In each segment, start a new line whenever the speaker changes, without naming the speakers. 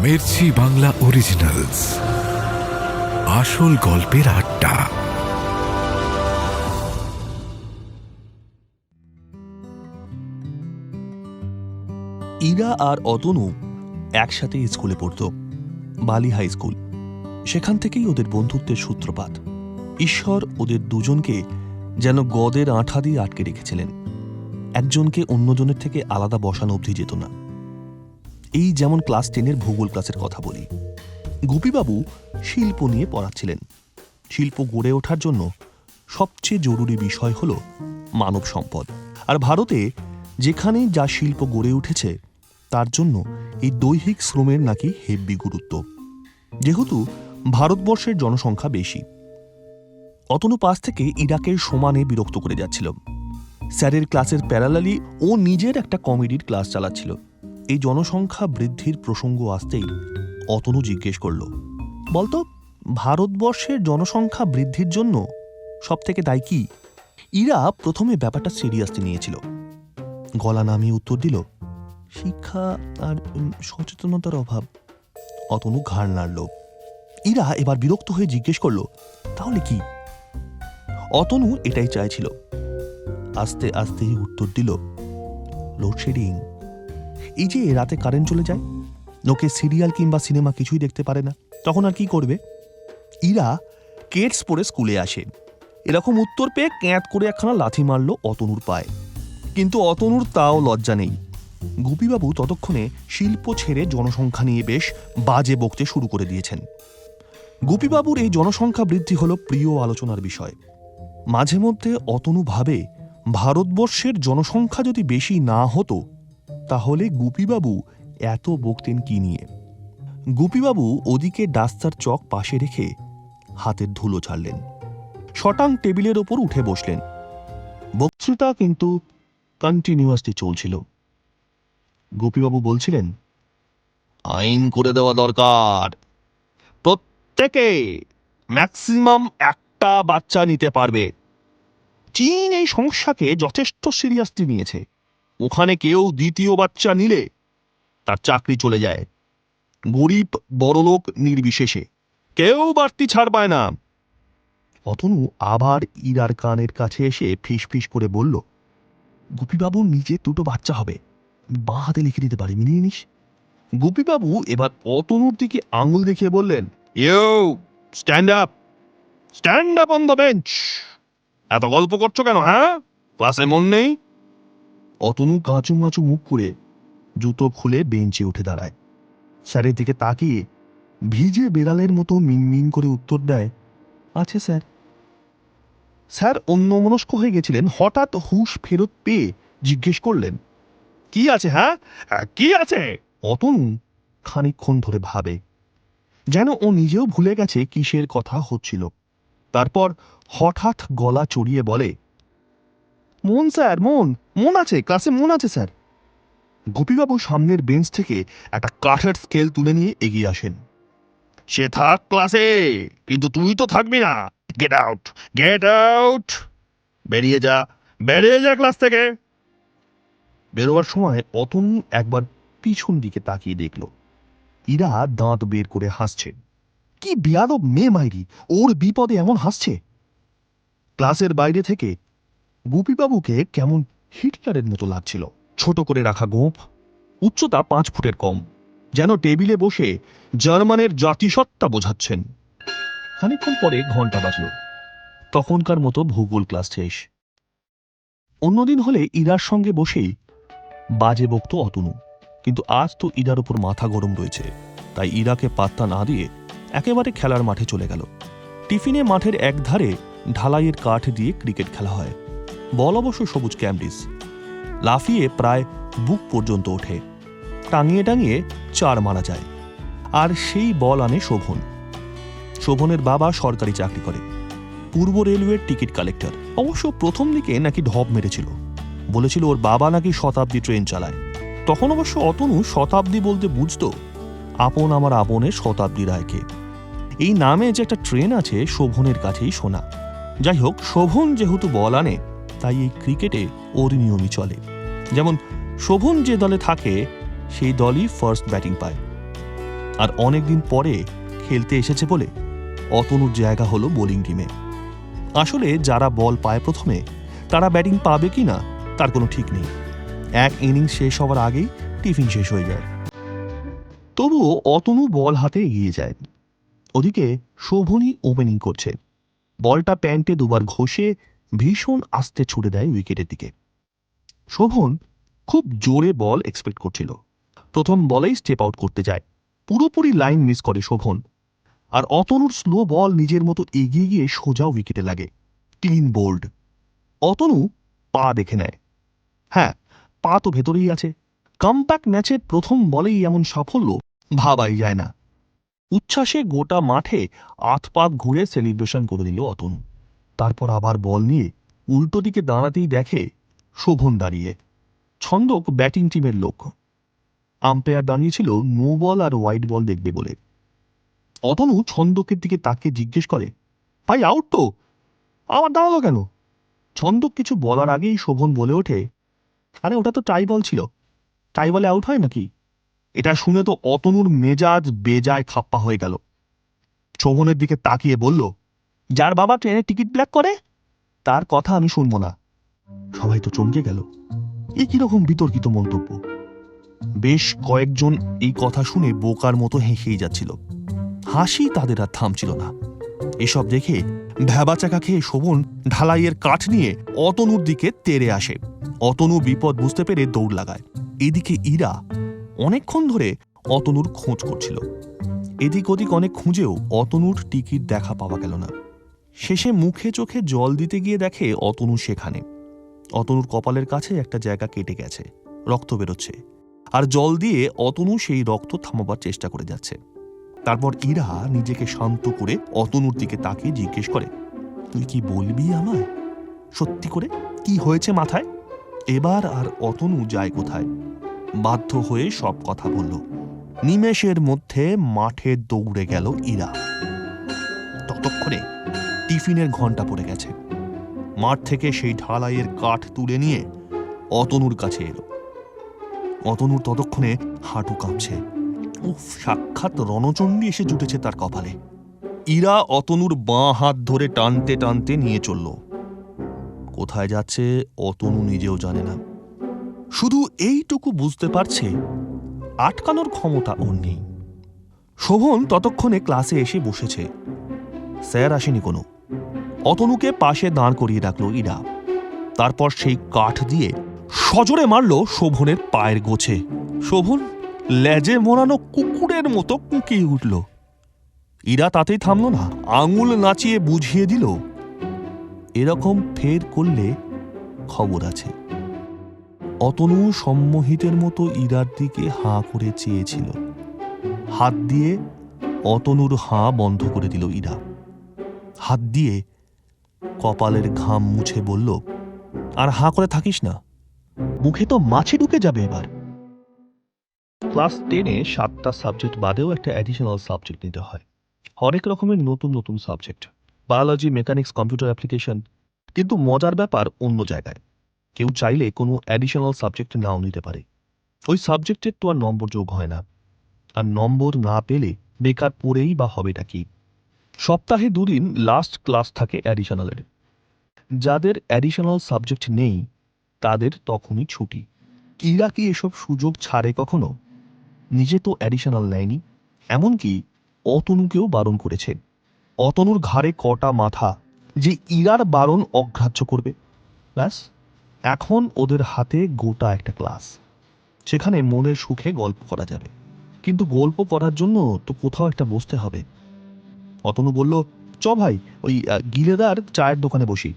Mirchi Bangla originals, আসল গল্পের আড্ডা।
ইরা আর অতনু একসাথে স্কুলে পড়ত, বালি হাই স্কুল। সেখান থেকেই ওদের বন্ধুত্বের সূত্রপাত। ঈশ্বর ওদের দুজনকে যেন গদের আঠা দিয়ে আটকে রেখেছিলেন। একজনকে অন্যজনের থেকে আলাদা বসানো অবধি যেত না। এই যেমন ক্লাস 10-এর ভূগোল ক্লাসের কথা বলি। গোপীবাবু শিল্প নিয়ে পড়াচ্ছিলেন। শিল্প গড়ে ওঠার জন্য সবচেয়ে জরুরি বিষয় হল মানব সম্পদ। আর ভারতে যেখানে যা শিল্প গড়ে উঠেছে তার জন্য এই দৈহিক শ্রমের নাকি হেব্বি গুরুত্ব, যেহেতু ভারতবর্ষের জনসংখ্যা বেশি। অতনু পাশ থেকে ইরাকের সমানে বিরক্ত করে যাচ্ছিল। স্যারের ক্লাসের প্যারালালি ও নিজের একটা কমেডির ক্লাস চালাচ্ছিল। এই জনসংখ্যা বৃদ্ধির প্রসঙ্গ আসতেই অতনু জিজ্ঞেস করল, বলতো ভারতবর্ষের জনসংখ্যা বৃদ্ধির জন্য সব থেকে দায়ী কি? ইরা প্রথমে ব্যাপারটা সিরিয়াসলি নিয়েছিল। গলা নামিয়ে উত্তর দিল, শিক্ষা আর সচেতনতার অভাব। অতনু ঘাড় নাড়ল। ইরা এবার বিরক্ত হয়ে জিজ্ঞেস করল, তাহলে কি? অতনু এটাই চাইছিল। আস্তে আস্তে উত্তর দিল, লোডশেডিং। এই যে রাতে কারেন্ট চলে যায়, লোকে সিরিয়াল কিংবা সিনেমা কিছুই দেখতে পারে না, তখন আর কি করবে? ইরা কেটস পরে স্কুলে আসে। এরকম উত্তর পেয়ে ক্যাঁত করে একখানা লাথি মারল অতনুর পায়ে। কিন্তু অতনুর তাও লজ্জা নেই। গোপীবাবু ততক্ষণে শিল্প ছেড়ে জনসংখ্যা নিয়ে বেশ বাজে বকতে শুরু করে দিয়েছেন। গোপীবাবুর এই জনসংখ্যা বৃদ্ধি হল প্রিয় আলোচনার বিষয়। মাঝে মধ্যে অতনু ভাবে, ভারতবর্ষের জনসংখ্যা যদি বেশি না হতো তাহলে গোপীবাবু এত বকতেন কি নিয়ে? গোপীবাবু ওদিকে ডাস্তার চক পাশে রেখে হাতের ধুলো ছাড়লেন। শটাং টেবিলের ওপর উঠে বসলেন। বক্তৃতা কিন্তু কন্টিনিউয়াসলি চলছিল। গোপীবাবু বলছিলেন, আইন করে দেওয়া দরকার, প্রত্যেকে ম্যাক্সিমাম একটা বাচ্চা নিতে পারবে। চীন এই সমস্যাকে যথেষ্ট সিরিয়াসলি নিয়েছে। ওখানে কেউ দ্বিতীয় বাচ্চা নিলে তার চাকরি চলে যায়, গরিব বড়লোক নির্বিশেষে। কেউ বাড়তি ছাড় পায় না। অতনু আবার ইরার কানের কাছে এসে ফিস ফিস করে বলল, গোপীবাবু নিজে দুটো বাচ্চা হবে, বাঁ হাতে লিখে দিতে পারি, মিলিয়ে নিস। গোপীবাবু এবার অতনুর দিকে আঙুল দেখিয়ে বললেন, you stand up, stand up on the bench. এত গল্প করছো কেন? হ্যাঁ, ক্লাসে মন নেই? অতনু কাঁচু মাচু মুখ করে জুতো খুলে বেঞ্চে উঠে দাঁড়ায়। স্যারের দিকে তাকিয়ে ভিজে বেড়ালের মতো মিনমিন করে উত্তর দেয়, আছে স্যার। স্যার অন্যমনস্ক হয়ে গেছিলেন। হঠাৎ হুঁশ ফেরত পেয়ে জিজ্ঞেস করলেন, কি আছে? হ্যাঁ, কি আছে? অতনু খানিকক্ষণ ধরে ভাবে, যেন ও নিজেও ভুলে গেছে কিসের কথা হচ্ছিল। তারপর হঠাৎ গলা চড়িয়ে বলে, মন স্যার, মন মন আছে, ক্লাসে মন আছে স্যার। গোপীবাবু সামনের বেঞ্চ থেকে একটা কাঠের স্কেল তুলে নিয়ে এগিয়ে আসেন। সে থাক ক্লাসে, কিন্তু তুই তো থাকবি না। গেট আউট, গেট আউট, বেরিয়ে যা, বেরিয়ে যা ক্লাস থেকে। বেরোবার সময় অতনু একবার পিছন দিকে তাকিয়ে দেখল, ইরা দাঁত বের করে হাসছে। কি বেয়াদব মেয়ে মাইরি, ওর বিপদে এমন হাসছে। ক্লাসের বাইরে থেকে গোপীবাবুকে কেমন হিটলারের মতো লাগছিল। ছোট করে রাখা গোঁফ, উচ্চতা 5 ফুটের কম, যেন টেবিলে বসে জার্মানের জাতিসত্তা বোঝাচ্ছেন। খানিকক্ষণ পরে ঘন্টা বাজল। তখনকার মতো ভূগোল ক্লাস শেষ। অন্যদিন হলে ইরার সঙ্গে বসেই বাজে বকতো অতনু, কিন্তু আজ তো ইরার ওপর মাথা গরম রয়েছে, তাই ইরাকে পাত্তা না দিয়ে একেবারে খেলার মাঠে চলে গেল। টিফিনে মাঠের একধারে ঢালাইয়ের কাঠ দিয়ে ক্রিকেট খেলা হয়। বল অবশ্য সবুজ ক্যামডিস, লাফিয়ে প্রায় বুক পর্যন্ত ওঠে। টাঙিয়ে টাঙিয়ে 4 মারা যায়। আর সেই বল আনে শোভন। শোভনের বাবা সরকারি চাকরি করে, পূর্ব রেলওয়ের টিকিট কালেক্টর। অবশ্য প্রথম দিকে নাকি ঢপ মেরেছিল, বলেছিল ওর বাবা নাকি শতাব্দী ট্রেন চালায়। তখন অবশ্য অতনু শতাব্দী বলতে বুঝত আপন আমার আপনের শতাব্দী রায়কে। এই নামে যে একটা ট্রেন আছে শোভনের কাছেই শোনা। যাই হোক, শোভন যেহেতু বল আনে, তাই এই ক্রিকেটে ওর নিয়মই চলে। যেমন শোভন যে দলে থাকে সেই দলই ফার্স্ট ব্যাটিং পায়। আর অনেকদিন পরে খেলতে এসেছে বলে অতনুর জায়গা হলো বোলিং টিমে। আসলে যারা বল পায় প্রথমে তারা ব্যাটিং পাবে কি না তার কোনো ঠিক নেই। এক ইনিংস শেষ হওয়ার আগেই টিফিন শেষ হয়ে যায়। তবুও অতনু বল হাতে এগিয়ে যায়। ওদিকে শোভনই ওপেনিং করছে। বলটা প্যান্টে দুবার ঘষে ভীষণ আস্তে ছুড়ে দেয় উইকেটের দিকে। শোভন খুব জোরে বল এক্সপেক্ট করছিল। প্রথম বলেই স্টেপ আউট করতে যায়, পুরোপুরি লাইন মিস করে শোভন। আর অতনুর স্লো বল নিজের মতো এগিয়ে গিয়ে সোজা উইকেটে লাগে। Clean bold. অতনু পা দেখে নেয়। হ্যাঁ, পা তো ভেতরেই আছে। কম্প্যাক্ট ম্যাচের প্রথম বলেই এমন সাফল্য ভাবাই যায় না। উচ্ছ্বাসে গোটা মাঠে আতপাত ঘুরে সেলিব্রেশন করে দিল অতনু। তারপর আবার বল নিয়ে উল্টো দিকে দাঁড়াতেই দেখে শোভন দাঁড়িয়ে। ছন্দক ব্যাটিং টিমের লোক। আম্পায়ার দাঁড়িয়েছিল নো বল আর হোয়াইট বল দেখবে বলে। অতনু ছন্দকের দিকে তাকে জিজ্ঞেস করে, ভাই আউট তো, আবার দাঁড়ালো কেন? ছন্দক কিছু বলার আগেই শোভন বলে ওঠে, আরে ওটা তো টাই বল ছিল, টাই বলে আউট হয় নাকি? এটা শুনে তো অতনুর মেজাজ বেজায় খাপ্পা হয়ে গেল। শোভনের দিকে তাকিয়ে বলল, যার বাবা ট্রেনের টিকিট ব্ল্যাক করে তার কথা আমি শুনবো না। সবাই তো চমকে গেল। এ কিরকম বিতর্কিত মন্তব্য! বেশ কয়েকজন এই কথা শুনে বোকার মতো হেসেই যাচ্ছিল। হাসি তাদের আর থামছিল না। এসব দেখে ভ্যাবাচাকা খেয়ে শোভন ঢালাইয়ের কাঠ নিয়ে অতনুর দিকে তেড়ে আসে। অতনু বিপদ বুঝতে পেরে দৌড় লাগায়। এদিকে ইরা অনেকক্ষণ ধরে অতনুর খোঁজ করছিল। এদিক ওদিক অনেক খুঁজেও অতনুর টিকিট দেখা পাওয়া গেল না। শেষে মুখে চোখে জল দিতে গিয়ে দেখে অতনু সেখানে। অতনুর কপালের কাছে একটা জায়গা কেটে গেছে, রক্ত বেরোচ্ছে, আর জল দিয়ে অতনু সেই রক্ত থামাবার চেষ্টা করে যাচ্ছে। তারপর ইরা নিজেকে শান্ত করে অতনুর দিকে তাকিয়ে জিজ্ঞেস করে, তুই কি বলবি আমায়? সত্যি করে কি হয়েছে মাথায়? এবার আর অতনু যায় কোথায়, বাধ্য হয়ে সব কথা বলল। নিমেষের মধ্যে মাঠে দৌড়ে গেল ইরা। ততক্ষণে টিফিনের ঘন্টা পড়ে গেছে। মাঠ থেকে সেই ঢালাইয়ের কাঠ তুলে নিয়ে অতনুর কাছে এলো। অতনুর ততক্ষণে হাঁটু কাঁপছে। উফ, সাক্ষাৎ রণচণ্ডী এসে জুটেছে তার কপালে। ইরা অতনুর বাঁ হাত ধরে টানতে টানতে নিয়ে চলল। কোথায় যাচ্ছে অতনু নিজেও জানে না। শুধু এইটুকু বুঝতে পারছে আটকানোর ক্ষমতা ওর নেই। শোভন ততক্ষণে ক্লাসে এসে বসেছে। স্যার আসেনি কোনো। অতনুকে পাশে দাঁড় করিয়ে রাখল ইরা। তারপর সেই কাঠ দিয়ে সজোরে মারল শোভনের পায়ের গোছে। শোভন লেজে মোড়ানো কুকুরের মতো কুঁকিয়ে উঠল। ইরা তাতেই থামল না, আঙুল নাচিয়ে বুঝিয়ে দিল, এরকম ফের করলে খবর আছে। অতনু সম্মোহিতের মতো ইরার দিকে হাঁ করে চেয়েছিল। হাত দিয়ে অতনুর হাঁ বন্ধ করে দিল ইরা। হাত দিয়ে কপালের ঘাম মুছে বলল, আর হাঁ করে থাকিস না, মুখে তো মাছি ঢুকে যাবে এবার। ক্লাস 10-এ 7টা সাবজেক্ট বাদেও একটা অ্যাডিশনাল সাবজেক্ট নিতে হয়। হরেক রকমের নতুন নতুন subject, biology, mechanics, computer application. কিন্তু মজার ব্যাপার অন্য জায়গায়। কেউ চাইলে কোনো অ্যাডিশনাল সাবজেক্ট নাও নিতে পারে। ওই সাবজেক্টের তো আর নম্বর যোগ হয় না, আর নম্বর না পেলে বেকার পড়েই বা হবেটা কি। সপ্তাহে 2 দিন লাস্ট ক্লাস থাকে অ্যাডিশনালের। যাদের অ্যাডিশনাল সাবজেক্ট নেই তাদের তখনই ছুটি। ইরা কি এসব সুযোগ ছাড়ে কখনো? নিজে তো অ্যাডিশনাল নেয়নি, এমনকি অতনুকেও বারণ করেছে। অতনুর ঘাড়ে কটা মাথা যে ইরার বারণ অগ্রাহ্য করবে। ব্যাস, এখন ওদের হাতে গোটা একটা ক্লাস, সেখানে মনের সুখে গল্প করা যাবে। কিন্তু গল্প করার জন্য তো কোথাও একটা বসতে হবে। অতনু বলল, চ ভাই, ওই গিলেদার চায়ের দোকানে বসি,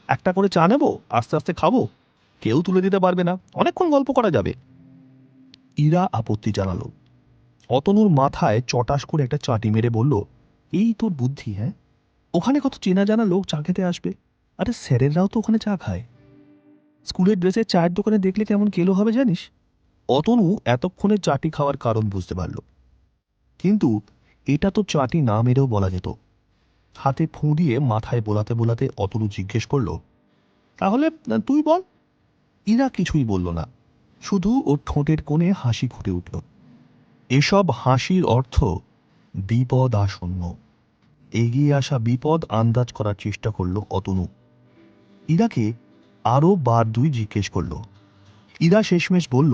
একটা করে চা নেবো, আস্তে আস্তে খাবো, কেউ তুলে দিতে পারবে না, অনেকক্ষণ গল্প করা যাবে। ইরা আপত্তি জানালো। অতনুর মাথায় চটাস করে একটা চাটি মেরে বলল, এই তোর বুদ্ধি? হ্যাঁ, ওখানে কত চেনা জানা লোক চা খেতে আসবে। আরে স্যারেরাও তো ওখানে চা খায়। স্কুলের ড্রেসে চায়ের দোকানে দেখলে কেমন কেলো হবে জানিস? অতনু এতক্ষণে চাটি খাওয়ার কারণ বুঝতে পারল। কিন্তু এটা তো চাটি না মেরেও বলা যেত। হাতে ফুঁ দিয়ে মাথায় বোলাতে বোলাতে অতনু জিজ্ঞেস করল, তাহলে তুই বল। ইরা কিছুই বলল না, শুধু ওর ঠোঁটের কোণে হাসি ফুটে উঠল। এসব হাসির অর্থ বিপদ আসন্ন। এগিয়ে আসা বিপদ আন্দাজ করার চেষ্টা করল অতনু। ইরাকে আরো বার দুই জিজ্ঞেস করল। ইরা শেষমেশ বলল,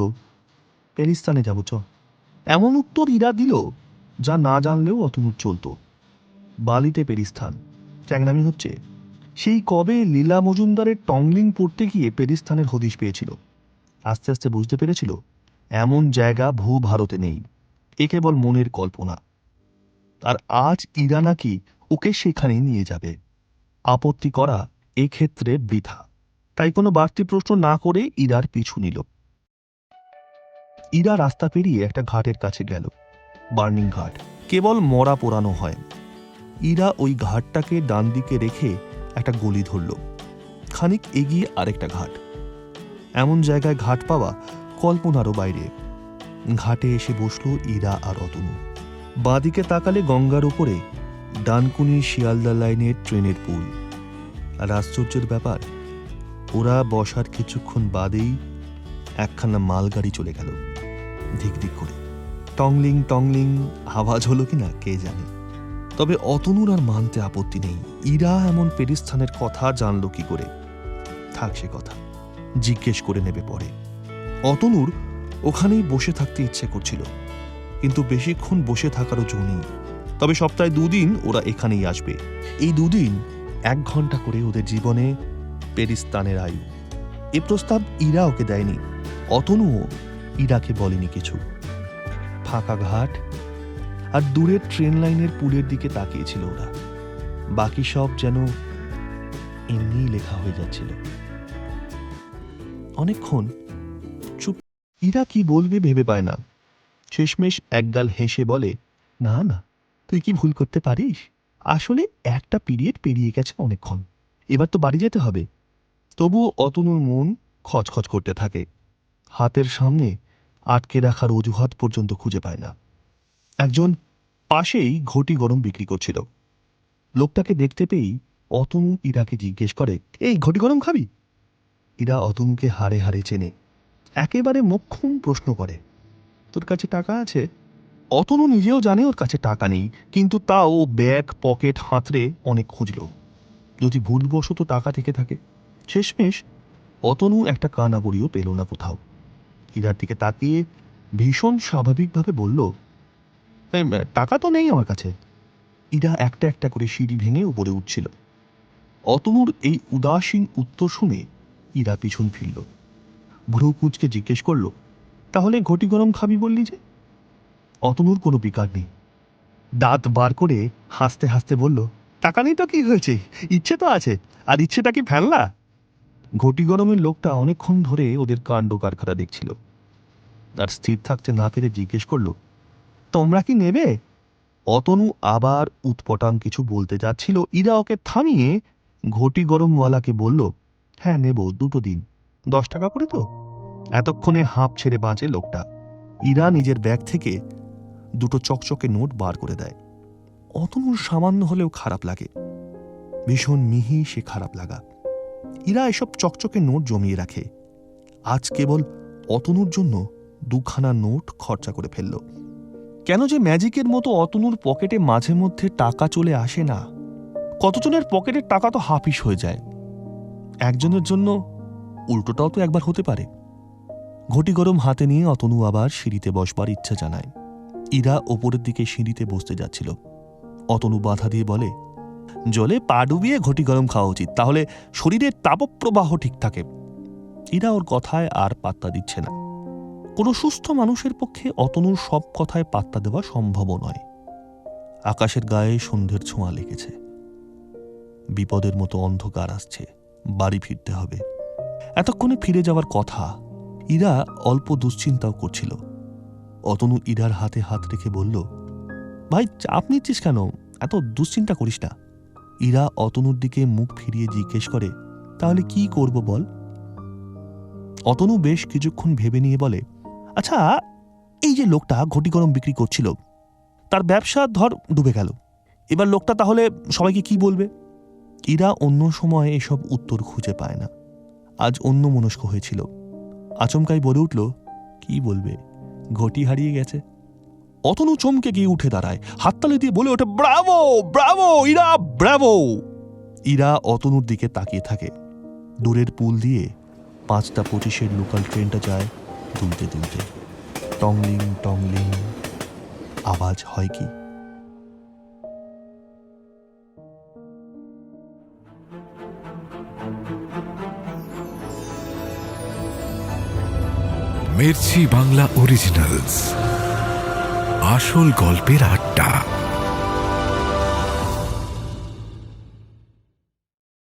পেরিস্তানে যাব চ। এমন উত্তর ইরা দিল যা না জানলেও অতনুর চলত। বালিতে পেরিস্থান চ্যাংনামি হচ্ছে। সেই কবে লীলা মজুমদারের টংলিং পড়তে গিয়ে পেরিস্থানের হদিশ পেয়েছিল। আস্তে আস্তে বুঝতে পেরেছিল এমন জায়গা ভূ ভারতে নেই, এ কেবল মনের কল্পনা। আর আজ ইরা নাকি ওকে সেখানে নিয়ে যাবে। আপত্তি করা এক্ষেত্রে বৃথা। তাই কোনো বাড়তি প্রশ্ন না করে ইরার পিছু নিল। ইরা রাস্তা পেরিয়ে একটা ঘাটের কাছে গেল। বার্নিং ঘাট, কেবল মরা পোড়ানো হয়। ইরা ওই ঘাটটাকে ডান দিকে রেখে একটা গলি ধরল। খানিক এগিয়ে আরেকটা ঘাট। এমন জায়গায় ঘাট পাওয়া কল্পনারও বাইরে। ঘাটে এসে বসল ইরা আর অতনু। বাঁদিকে তাকালে গঙ্গার উপরে ডানকুনি শিয়ালদা লাইনের ট্রেনের পুল। আর আশ্চর্যের ব্যাপার, ওরা বসার কিছুক্ষণ বাদেই একখানা মালগাড়ি চলে গেল ধিক ধিক করে। টংলিং টংলিং আওয়াজ হলো কিনা কে জানে। তবে অতনুর আর মানতে আপত্তি নেই। ইরা এমন পেরিস্থানের কথা জানল কি করে? থাক সে কথা, জিজ্ঞেস করে নেবে পরে। অতনুর ওখানেই বসে থাকতে ইচ্ছে করছিল, কিন্তু বেশিক্ষণ বসে থাকারও জো নেই। তবে সপ্তাহে 2 দিন ওরা এখানেই আসবে। এই 2 দিন 1 ঘন্টা করে ওদের জীবনে পেরিস্তানের আয়ু। এ প্রস্তাব ইরা ওকে দেয়নি, অতনুও ইরাকে বলেনি কিছু। ফাঁকা ঘাট আর দূরের ট্রেন লাইনের পুলের দিকে তাকিয়েছিল ওরা। বাকি সব যেন এমনিই লেখা হয়ে যাচ্ছিল। অনেকক্ষণ চুপ। ইরা কি বলবে ভেবে পায় না। শেষমেশ একগাল হেসে বলে, না না, তুই কি ভুল করতে পারিস? আসলে একটা পিরিয়ড পেরিয়ে গেছে অনেকক্ষণ, এবার তো বাড়ি যেতে হবে। তবুও অতনুর মন খচখচ করতে থাকে। হাতের সামনে আটকে রাখার অজুহাত পর্যন্ত খুঁজে পায় না। একজন পাশেই ঘটি গরম বিক্রি করছিল। লোকটাকে দেখতে পেয়েই অতনু ইরাকে জিজ্ঞেস করে, এই ঘটি গরম খাবি? ইরা অতনুকে হাড়ে হাড়ে চেনে। একেবারে মোক্ষম প্রশ্ন করে, তোর কাছে টাকা আছে? অতনু নিজেও জানে ওর কাছে টাকা নেই, কিন্তু তাও ব্যাগ পকেট হাতড়ে অনেক খুঁজল, যদি ভুলবশত টাকা থেকে থাকে। শেষমেশ অতনু একটা কানাবড়িও পেল না কোথাও। ইরার দিকে তাকিয়ে ভীষণ স্বাভাবিকভাবে বলল, টাকা তো নেই আমার কাছে। ইরা একটা একটা করে সিঁড়ি ভেঙে উপরে উঠছিল। অতনুর এই উদাসীন উত্তর শুনে ইরা পিছন ফিরল। ভ্রু কুঁচকে জিজ্ঞেস করল, তাহলে ঘটি গরম খাবি বললি যে? অতনুর কোনো বিকার নেই। দাঁত বার করে হাসতে হাসতে বলল, টাকা নেই তো কি হয়েছে, ইচ্ছে তো আছে, আর ইচ্ছেটা কি ফেললা? ঘটি গরমের লোকটা অনেকক্ষণ ধরে ওদের কাণ্ড কারখানা দেখছিল। আর স্থির থাকতে না পেরে জিজ্ঞেস করল, তোমরা কি নেবে? অতনু আবার উৎপটাং কিছু বলতে যাচ্ছিল। ইরা ওকে থামিয়ে ঘটি গরমওয়ালাকে বলল, হ্যাঁ নেব, 2 দিন, 10 টাকা করে তো। এতক্ষণে হাঁপ ছেড়ে বাঁচে লোকটা। ইরা নিজের ব্যাগ থেকে 2 চকচকে নোট বার করে দেয়। অতনুর সামান্য হলেও খারাপ লাগে, ভীষণ মিহি সে খারাপ লাগা। ইরা এসব চকচকে নোট জমিয়ে রাখে। আজ কেবল অতনুর জন্য 2খানা নোট খরচা করে ফেলল। কেন যে ম্যাজিকের মতো অতনুর পকেটে মাঝে মধ্যে টাকা চলে আসে না। কতজনের পকেটের টাকা তো হাফিস হয়ে যায়। একজনের জন্য উল্টোটাও তো একবার হতে পারে। ঘটি গরম হাতে নিয়ে অতনু আবার সিঁড়িতে বসবার ইচ্ছা জানায়। ইরা ওপরের দিকে সিঁড়িতে বসতে যাচ্ছিল। অতনু বাধা দিয়ে বলে, জলে পা ডুবিয়ে ঘটি গরম খাওয়া উচিত, তাহলে শরীরের তাপপ্রবাহ ঠিক থাকে। ইরা ওর কথায় আর পাত্তা দিচ্ছে না। কোনো সুস্থ মানুষের পক্ষে অতনুর সব কথায় পাত্তা দেওয়া সম্ভব নয়। আকাশের গায়ে সন্ধ্যের ছোঁয়া লেগেছে। বিপদের মতো অন্ধকার আসছে, বাড়ি ফিরতে হবে। এতক্ষণে ফিরে যাওয়ার কথা। ইরা অল্প দুশ্চিন্তাও করছিল। অতনু ইরার হাতে হাত রেখে বলল, ভাই চাপ নিচ্ছিস কেন, এত দুশ্চিন্তা করিস না। ইরা অতনুর দিকে মুখ ফিরিয়ে জিজ্ঞেস করে, তাহলে কি করব বল? অতনু বেশ কিছুক্ষণ ভেবে নিয়ে বলে, আচ্ছা এই যে লোকটা ঘটি গরম বিক্রি করছিল, তার ব্যবসা ধর ডুবে গেল, এবার লোকটা তাহলে সবাইকে কি বলবে? ইরা অন্য সময় এসব উত্তর খুঁজে পায় না। আজ অন্য মনস্ক হয়েছিল। আচমকাই বলে উঠল, কি বলবে, ঘটি হারিয়ে গেছে। অতনু চমকে গিয়ে উঠে দাঁড়ায়, হাততালি দিয়ে বলে ওঠে, bravo bravo Ira, bravo. Ira অতনুর দিকে তাকিয়ে থাকে। দূরের পুল দিয়ে 5:25 লোকাল ট্রেনটা যায় দুলতে দুলতে। টংলিং টংলিং আওয়াজ হয় কি?
মির্চি বাংলা অরিজিনালস, আসল গল্পের আড্ডা।